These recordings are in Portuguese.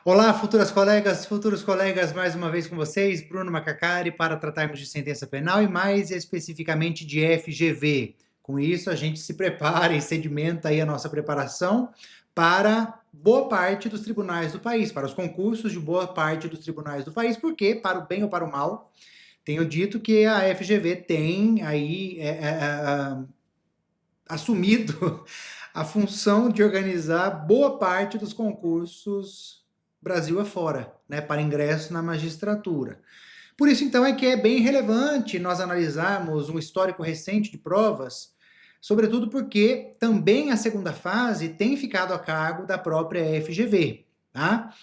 Olá, futuros colegas, mais uma vez com vocês, Bruno Macacari, para tratarmos de sentença penal e mais especificamente de FGV. Com isso, a gente se prepara e sedimenta aí a nossa preparação para boa parte dos tribunais do país, para os concursos de boa parte dos tribunais do país, porque, para o bem ou para o mal, tenho dito que a FGV tem aí assumido a função de organizar boa parte dos concursos Brasil afora, né, para ingresso na magistratura. Por isso, então, é que é bem relevante nós analisarmos um histórico recente de provas, sobretudo porque também a segunda fase tem ficado a cargo da própria FGV, tá?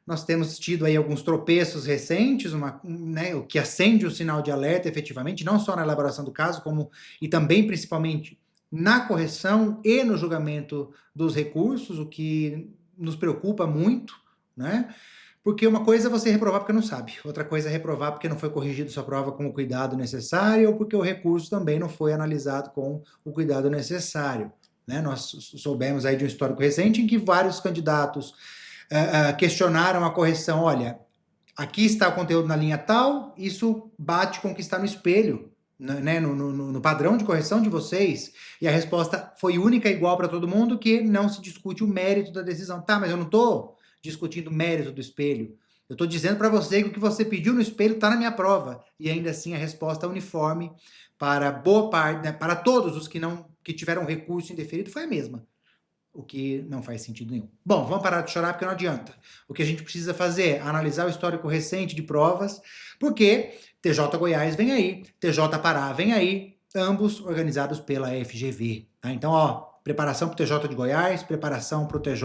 Nós temos tido aí alguns tropeços recentes, né, o que acende o sinal de alerta efetivamente, não só na elaboração do caso, como e também principalmente na correção e no julgamento dos recursos, o que nos preocupa muito, né? Porque uma coisa é você reprovar porque não sabe, outra coisa é reprovar porque não foi corrigido sua prova com o cuidado necessário ou porque o recurso também não foi analisado com o cuidado necessário. Né? Nós soubemos aí de um histórico recente em que vários candidatos questionaram a correção. Olha, aqui está o conteúdo na linha tal, isso bate com o que está no espelho, né, no padrão de correção de vocês, e a resposta foi única e igual para todo mundo, que não se discute o mérito da decisão. Tá, mas eu não estou discutindo o mérito do espelho. Eu estou dizendo para você que o que você pediu no espelho está na minha prova. E ainda assim a resposta uniforme para boa parte, né, para todos os que tiveram recurso indeferido foi a mesma. O que não faz sentido nenhum. Bom, vamos parar de chorar porque não adianta. O que a gente precisa fazer é analisar o histórico recente de provas, porque TJ Goiás vem aí, TJ Pará vem aí, ambos organizados pela FGV. Tá? Então, ó, preparação para o TJ de Goiás, preparação para o TJ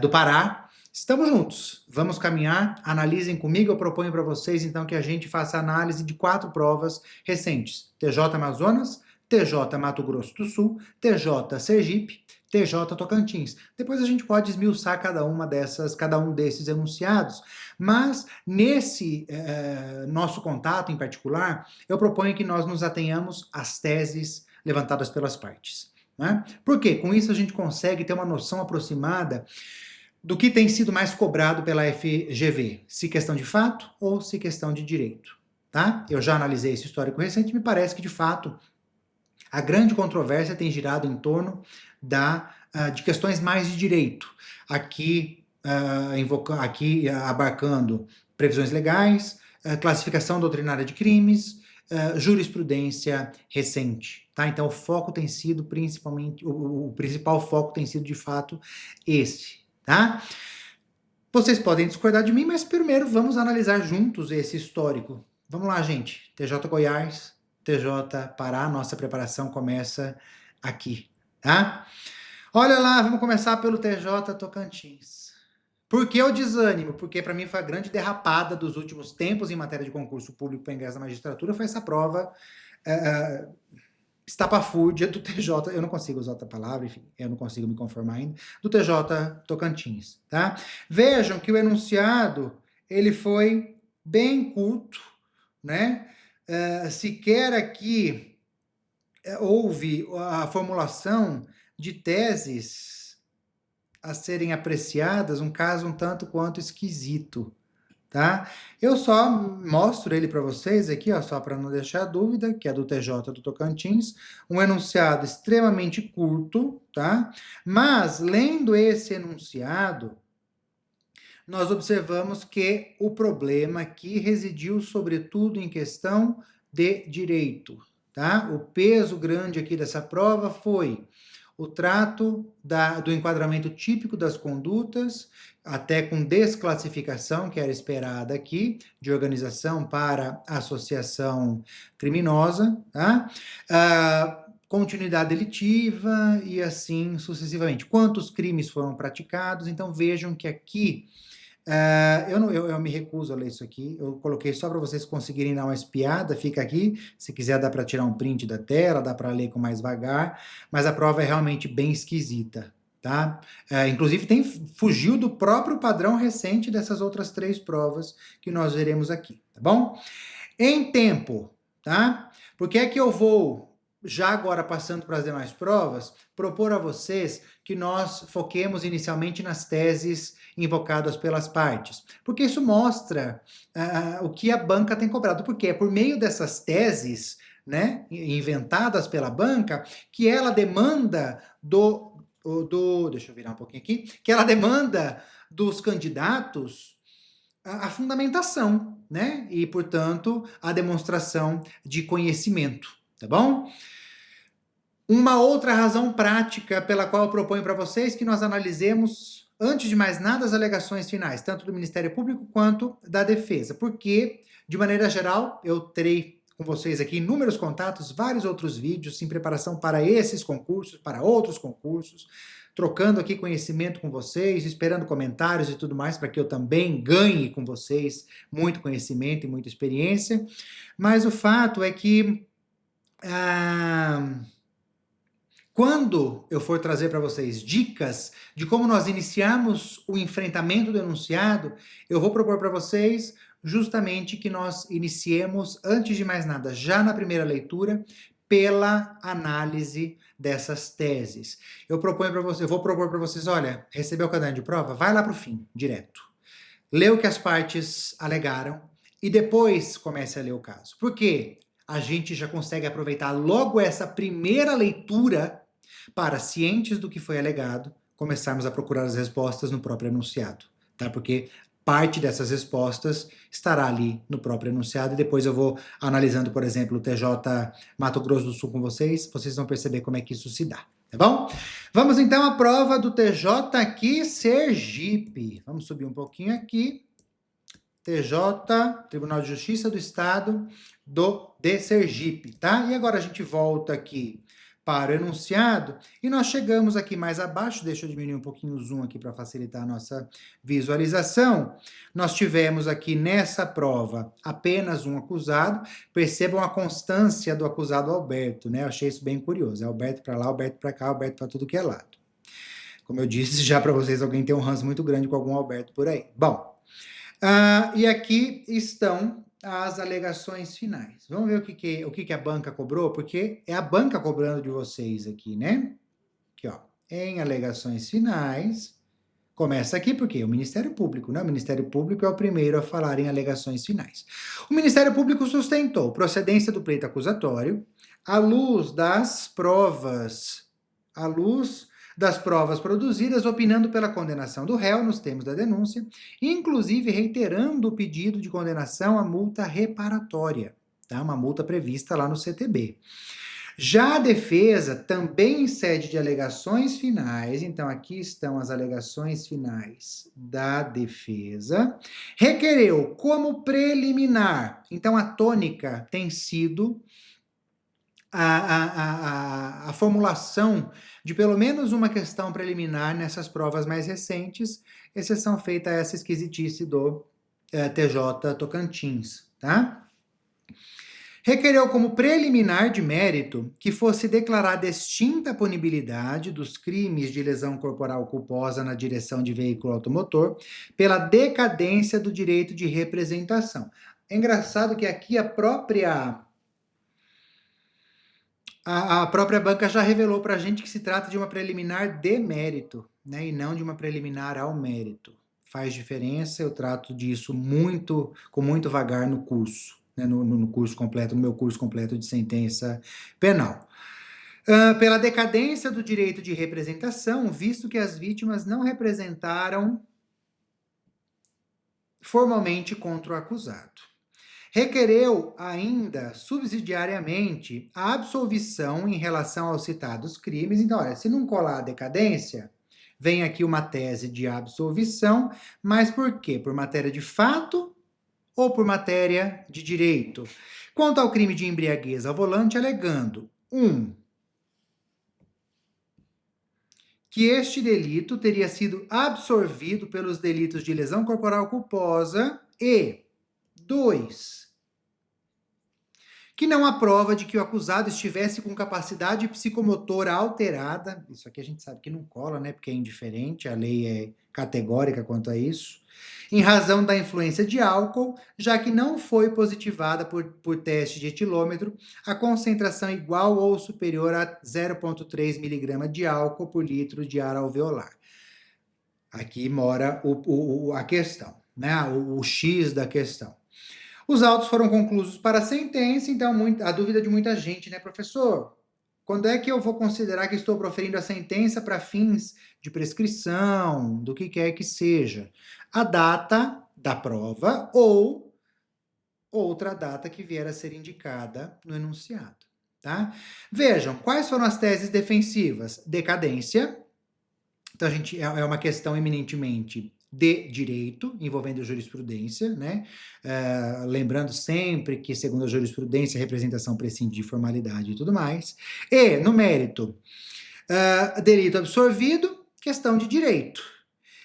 do Pará. Estamos juntos, vamos caminhar, analisem comigo, eu proponho para vocês então que a gente faça análise de 4 provas recentes. TJ Amazonas, TJ Mato Grosso do Sul, TJ Sergipe, TJ Tocantins. Depois a gente pode esmiuçar cada um desses enunciados, mas nesse nosso contato em particular, eu proponho que nós nos atenhamos às teses levantadas pelas partes. Né? Por quê? Com isso a gente consegue ter uma noção aproximada do que tem sido mais cobrado pela FGV, se questão de fato ou se questão de direito. Tá? Eu já analisei esse histórico recente e me parece que, de fato, a grande controvérsia tem girado em torno de questões mais de direito, aqui abarcando previsões legais, classificação doutrinária de crimes, jurisprudência recente. Tá? Então o foco tem sido principalmente, o principal foco tem sido de fato esse. Tá? Vocês podem discordar de mim, mas primeiro vamos analisar juntos esse histórico. Vamos lá, gente. TJ Goiás, TJ Pará, nossa preparação começa aqui, tá? Olha lá, vamos começar pelo TJ Tocantins. Por que o desânimo? Porque para mim foi a grande derrapada dos últimos tempos em matéria de concurso público para ingresso na magistratura, foi essa prova estapafúrdia do TJ, eu não consigo usar outra palavra, enfim, eu não consigo me conformar ainda, do TJ Tocantins, tá? Vejam que o enunciado, ele foi bem curto, né? Sequer aqui houve a formulação de teses a serem apreciadas, um caso um tanto quanto esquisito, tá? Eu só mostro ele para vocês aqui, ó, só para não deixar dúvida, que é do TJ do Tocantins, um enunciado extremamente curto, tá? Mas, lendo esse enunciado, nós observamos que o problema aqui residiu sobretudo em questão de direito, tá? O peso grande aqui dessa prova foi o trato do enquadramento típico das condutas, até com desclassificação, que era esperada aqui, de organização para associação criminosa, tá? Continuidade delitiva e assim sucessivamente. Quantos crimes foram praticados? Então vejam que aqui eu me recuso a ler isso aqui, eu coloquei só para vocês conseguirem dar uma espiada, fica aqui, se quiser dá para tirar um print da tela, dá para ler com mais vagar, mas a prova é realmente bem esquisita, tá? Inclusive fugiu do próprio padrão recente dessas outras 3 provas que nós veremos aqui, tá bom? Em tempo, tá? Por que é que eu vou já agora passando para as demais provas, propor a vocês que nós foquemos inicialmente nas teses invocadas pelas partes, porque isso mostra o que a banca tem cobrado, porque é por meio dessas teses, né, inventadas pela banca, que ela demanda deixa eu virar um pouquinho aqui, que ela demanda dos candidatos a fundamentação, né, e portanto a demonstração de conhecimento, tá bom? Uma outra razão prática pela qual eu proponho para vocês que nós analisemos, antes de mais nada, as alegações finais, tanto do Ministério Público quanto da Defesa, porque, de maneira geral, eu terei com vocês aqui inúmeros contatos, vários outros vídeos em preparação para esses concursos, para outros concursos, trocando aqui conhecimento com vocês, esperando comentários e tudo mais, para que eu também ganhe com vocês muito conhecimento e muita experiência. Mas o fato é que quando eu for trazer para vocês dicas de como nós iniciarmos o enfrentamento do enunciado, eu vou propor para vocês justamente que nós iniciemos, antes de mais nada, já na primeira leitura, pela análise dessas teses. Eu vou propor para vocês, olha, recebeu o caderno de prova? Vai lá para o fim, direto. Lê o que as partes alegaram e depois comece a ler o caso. Por quê? A gente já consegue aproveitar logo essa primeira leitura para, cientes do que foi alegado, começarmos a procurar as respostas no próprio enunciado, tá? Porque parte dessas respostas estará ali no próprio enunciado e depois eu vou analisando, por exemplo, o TJ Mato Grosso do Sul com vocês vão perceber como é que isso se dá, tá bom? Vamos então à prova do TJ aqui, Sergipe. Vamos subir um pouquinho aqui. TJ, Tribunal de Justiça do Estado de Sergipe, tá? E agora a gente volta aqui para o enunciado e nós chegamos aqui mais abaixo, deixa eu diminuir um pouquinho o zoom aqui para facilitar a nossa visualização. Nós tivemos aqui nessa prova apenas um acusado, percebam a constância do acusado Alberto, né? Eu achei isso bem curioso, é Alberto para lá, Alberto para cá, Alberto para tudo que é lado. Como eu disse já para vocês, alguém tem um ranço muito grande com algum Alberto por aí. Bom, e aqui estão as alegações finais. Vamos ver o que a banca cobrou, porque é a banca cobrando de vocês aqui, né? Aqui, ó, em alegações finais, começa aqui porque o Ministério Público, né? O Ministério Público é o primeiro a falar em alegações finais. O Ministério Público sustentou procedência do pleito acusatório à luz das provas, produzidas, opinando pela condenação do réu nos termos da denúncia, inclusive reiterando o pedido de condenação à multa reparatória, tá? Uma multa prevista lá no CTB. Já a defesa, também em sede de alegações finais, então aqui estão as alegações finais da defesa, requereu como preliminar, então a tônica tem sido a formulação de pelo menos uma questão preliminar nessas provas mais recentes, exceção feita a essa esquisitice do TJ Tocantins, tá? Requereu como preliminar de mérito que fosse declarada extinta a punibilidade dos crimes de lesão corporal culposa na direção de veículo automotor pela decadência do direito de representação. É engraçado que aqui a própria banca já revelou para a gente que se trata de uma preliminar de mérito, né, e não de uma preliminar ao mérito. Faz diferença, eu trato disso com muito vagar no curso, né, no curso completo, no meu curso completo de sentença penal. Pela decadência do direito de representação, visto que as vítimas não representaram formalmente contra o acusado. Requereu ainda, subsidiariamente, a absolvição em relação aos citados crimes. Então, olha, se não colar a decadência, vem aqui uma tese de absolvição, mas por quê? Por matéria de fato ou por matéria de direito? Quanto ao crime de embriaguez ao volante, alegando: 1. Que este delito teria sido absorvido pelos delitos de lesão corporal culposa e 2. Que não há prova de que o acusado estivesse com capacidade psicomotora alterada. Isso aqui a gente sabe que não cola, né? Porque é indiferente, a lei é categórica quanto a isso, em razão da influência de álcool, já que não foi positivada por teste de etilômetro a concentração igual ou superior a 0,3 mg de álcool por litro de ar alveolar. Aqui mora a questão, né? O X da questão. Os autos foram conclusos para a sentença, então a dúvida de muita gente, né, professor? Quando é que eu vou considerar que estou proferindo a sentença para fins de prescrição, do que quer que seja? A data da prova ou outra data que vier a ser indicada no enunciado, tá? Vejam, quais foram as teses defensivas? Decadência. Então, é uma questão eminentemente de direito, envolvendo jurisprudência, né? Lembrando sempre que, segundo a jurisprudência, a representação prescinde de formalidade e tudo mais. E, no mérito, delito absorvido, questão de direito.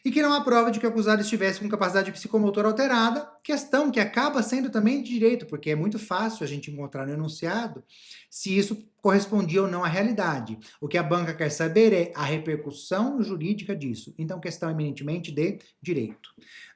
E que não há prova de que o acusado estivesse com capacidade psicomotora alterada, questão que acaba sendo também de direito, porque é muito fácil a gente encontrar no enunciado se isso correspondia ou não à realidade. O que a banca quer saber é a repercussão jurídica disso. Então, questão eminentemente de direito.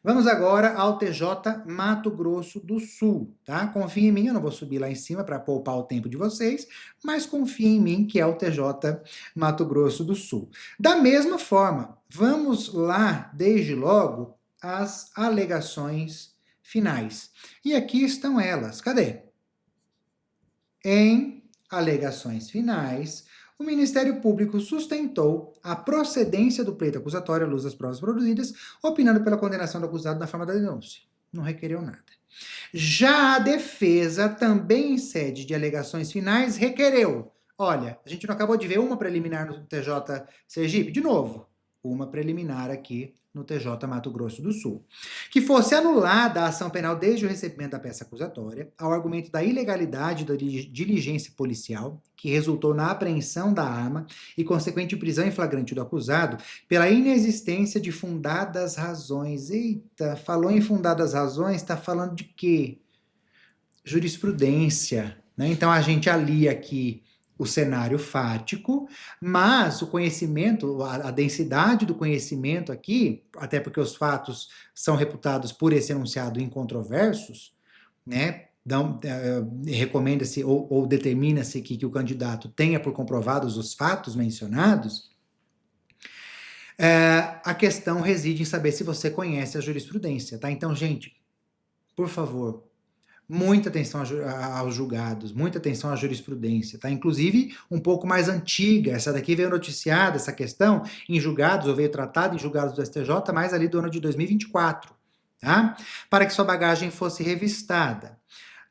Vamos agora ao TJ Mato Grosso do Sul, tá? Confia em mim, eu não vou subir lá em cima para poupar o tempo de vocês, mas confia em mim que é o TJ Mato Grosso do Sul. Da mesma forma, vamos lá, desde logo, as alegações finais. E aqui estão elas. Cadê? Em alegações finais, o Ministério Público sustentou a procedência do pleito acusatório à luz das provas produzidas, opinando pela condenação do acusado na forma da denúncia. Não requereu nada. Já a defesa, também em sede de alegações finais, requereu. Olha, a gente não acabou de ver uma preliminar no TJ Sergipe? De novo, uma preliminar aqui no TJ Mato Grosso do Sul. Que fosse anulada a ação penal desde o recebimento da peça acusatória, ao argumento da ilegalidade da diligência policial, que resultou na apreensão da arma e consequente prisão em flagrante do acusado, pela inexistência de fundadas razões. Eita, falou em fundadas razões, está falando de quê? Jurisprudência, né? Então a gente alia aqui o cenário fático, mas o conhecimento, a densidade do conhecimento aqui, até porque os fatos são reputados por esse enunciado incontroversos, né? Recomenda-se ou determina-se que o candidato tenha por comprovados os fatos mencionados. A questão reside em saber se você conhece a jurisprudência, tá? Então, gente, por favor, muita atenção aos julgados, muita atenção à jurisprudência, tá? Inclusive, um pouco mais antiga, essa daqui veio noticiada, essa questão, em julgados, ou veio tratada em julgados do STJ, mais ali do ano de 2024, tá? Para que sua bagagem fosse revistada.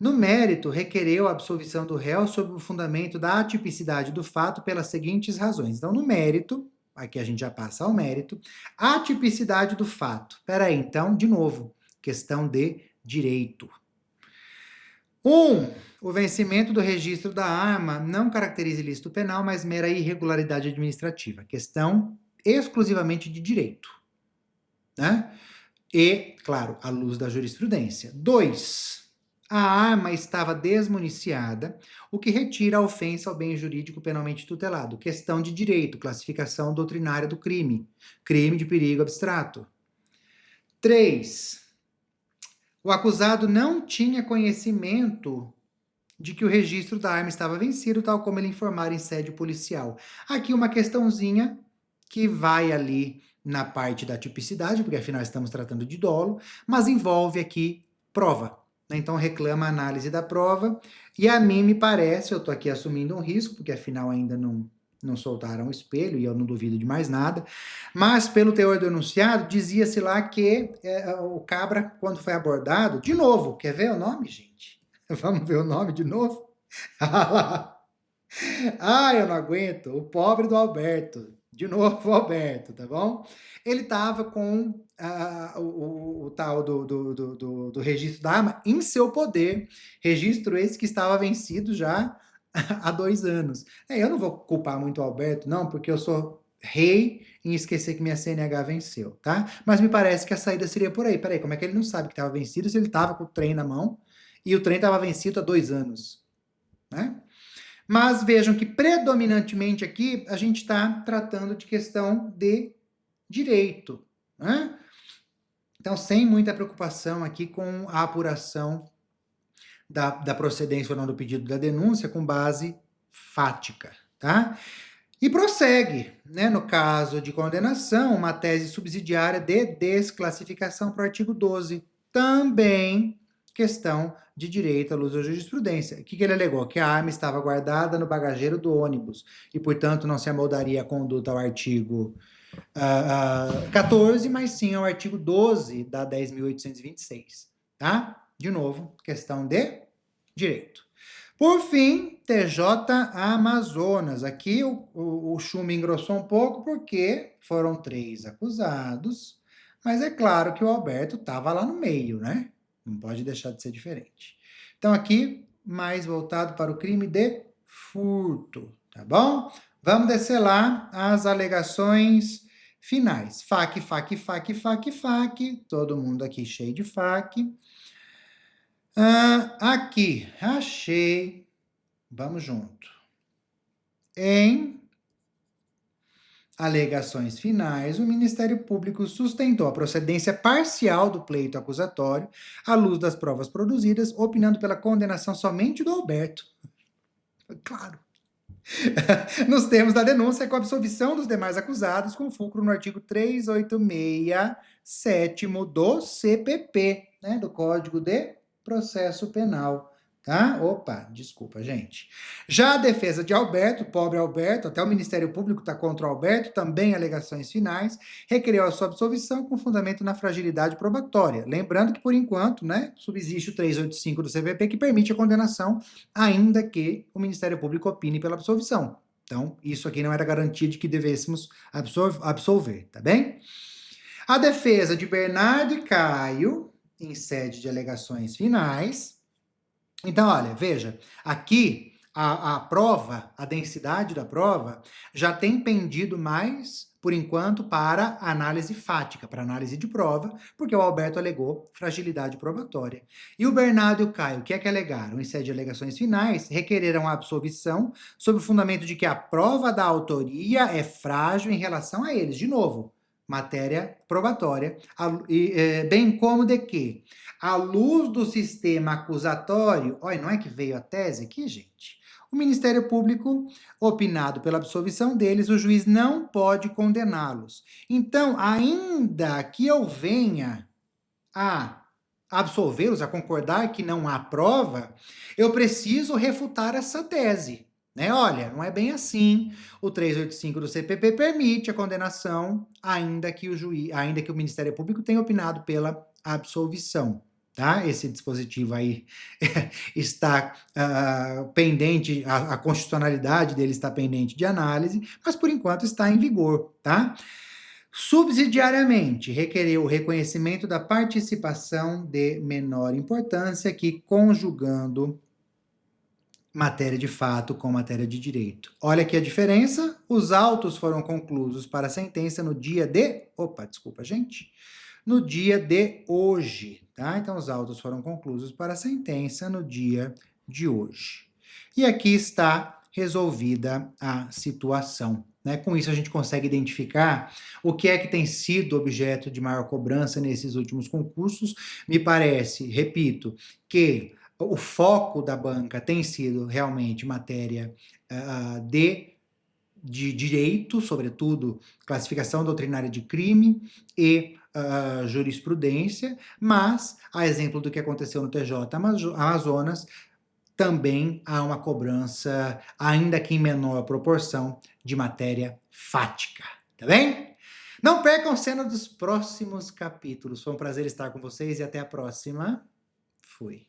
No mérito, requereu a absolvição do réu sob o fundamento da atipicidade do fato pelas seguintes razões. Então, no mérito, aqui a gente já passa ao mérito, atipicidade do fato. Peraí, então, de novo, questão de direito. O vencimento do registro da arma não caracteriza ilícito penal, mas mera irregularidade administrativa. Questão exclusivamente de direito, né? E, claro, à luz da jurisprudência. 2. A arma estava desmuniciada, o que retira a ofensa ao bem jurídico penalmente tutelado. Questão de direito, classificação doutrinária do crime. Crime de perigo abstrato. 3. O acusado não tinha conhecimento de que o registro da arma estava vencido, tal como ele informara em sede policial. Aqui uma questãozinha que vai ali na parte da tipicidade, porque afinal estamos tratando de dolo, mas envolve aqui prova. Então reclama a análise da prova, e a mim me parece, eu estou aqui assumindo um risco, porque afinal ainda não soltaram o espelho, e eu não duvido de mais nada, mas pelo teor do enunciado, dizia-se lá que o Cabra, quando foi abordado, de novo, quer ver o nome, gente? Vamos ver o nome de novo? Eu não aguento, o pobre do Alberto, de novo o Alberto, tá bom? Ele estava com o tal do registro da arma em seu poder, registro esse que estava vencido já há 2 anos. Eu não vou culpar muito o Alberto, não, porque eu sou rei em esquecer que minha CNH venceu, tá? Mas me parece que a saída seria por aí. Peraí, como é que ele não sabe que estava vencido se ele estava com o trem na mão e o trem estava vencido há 2 anos, né? Mas vejam que predominantemente aqui a gente está tratando de questão de direito, né? Então, sem muita preocupação aqui com a apuração da procedência ou não do pedido da denúncia com base fática, tá? E prossegue, né, no caso de condenação, uma tese subsidiária de desclassificação para o artigo 12, também questão de direito à luz da jurisprudência. O que ele alegou? Que a arma estava guardada no bagageiro do ônibus e, portanto, não se amoldaria a conduta ao artigo 14, mas sim ao artigo 12 da 10.826, tá? De novo, questão de direito. Por fim, TJ Amazonas. Aqui o chumbo engrossou um pouco porque foram 3 acusados, mas é claro que o Alberto estava lá no meio, né? Não pode deixar de ser diferente. Então aqui, mais voltado para o crime de furto, tá bom? Vamos descer lá as alegações finais. FAC, FAC, FAC, FAC, FAC. Todo mundo aqui cheio de FAC. Aqui, achei. Vamos junto. Em alegações finais, o Ministério Público sustentou a procedência parcial do pleito acusatório à luz das provas produzidas, opinando pela condenação somente do Alberto. Claro. Nos termos da denúncia, com a absolvição dos demais acusados, com fulcro no artigo 386, sétimo do CPP, né, do Código de Processo Penal. Tá? Opa, desculpa, gente. Já a defesa de Alberto, pobre Alberto, até o Ministério Público está contra o Alberto, também alegações finais, requereu a sua absolvição com fundamento na fragilidade probatória. Lembrando que, por enquanto, né, subsiste o 385 do CPP que permite a condenação, ainda que o Ministério Público opine pela absolvição. Então, isso aqui não era garantia de que devêssemos absolver, tá bem? A defesa de Bernardo e Caio, em sede de alegações finais. Então, olha, veja, aqui a prova, a densidade da prova, já tem pendido mais, por enquanto, para análise fática, para análise de prova, porque o Alberto alegou fragilidade probatória. E o Bernardo e o Caio, o que é que alegaram? Em sede de alegações finais, requereram a absolvição sob o fundamento de que a prova da autoria é frágil em relação a eles. De novo, matéria probatória, bem como de que, à luz do sistema acusatório, olha, não é que veio a tese aqui, gente? O Ministério Público, opinado pela absolvição deles, o juiz não pode condená-los. Então, ainda que eu venha a absolvê-los, a concordar que não há prova, eu preciso refutar essa tese. Né? Olha, não é bem assim. O 385 do CPP permite a condenação, ainda que o Ministério Público tenha opinado pela absolvição. Tá? Esse dispositivo aí está pendente, a constitucionalidade dele está pendente de análise, mas por enquanto está em vigor, tá? Subsidiariamente, requereu o reconhecimento da participação de menor importância, que conjugando matéria de fato com matéria de direito. Olha aqui a diferença, os autos foram conclusos para a sentença no dia de... Opa, desculpa, gente. No dia de hoje, tá? Então, os autos foram conclusos para a sentença no dia de hoje. E aqui está resolvida a situação. Né? Com isso, a gente consegue identificar o que é que tem sido objeto de maior cobrança nesses últimos concursos. Me parece, repito, que o foco da banca tem sido realmente matéria de direito, sobretudo classificação doutrinária de crime e jurisprudência, mas, a exemplo do que aconteceu no TJ Amazonas, também há uma cobrança, ainda que em menor proporção, de matéria fática, tá bem? Não percam cena dos próximos capítulos. Foi um prazer estar com vocês e até a próxima. Fui.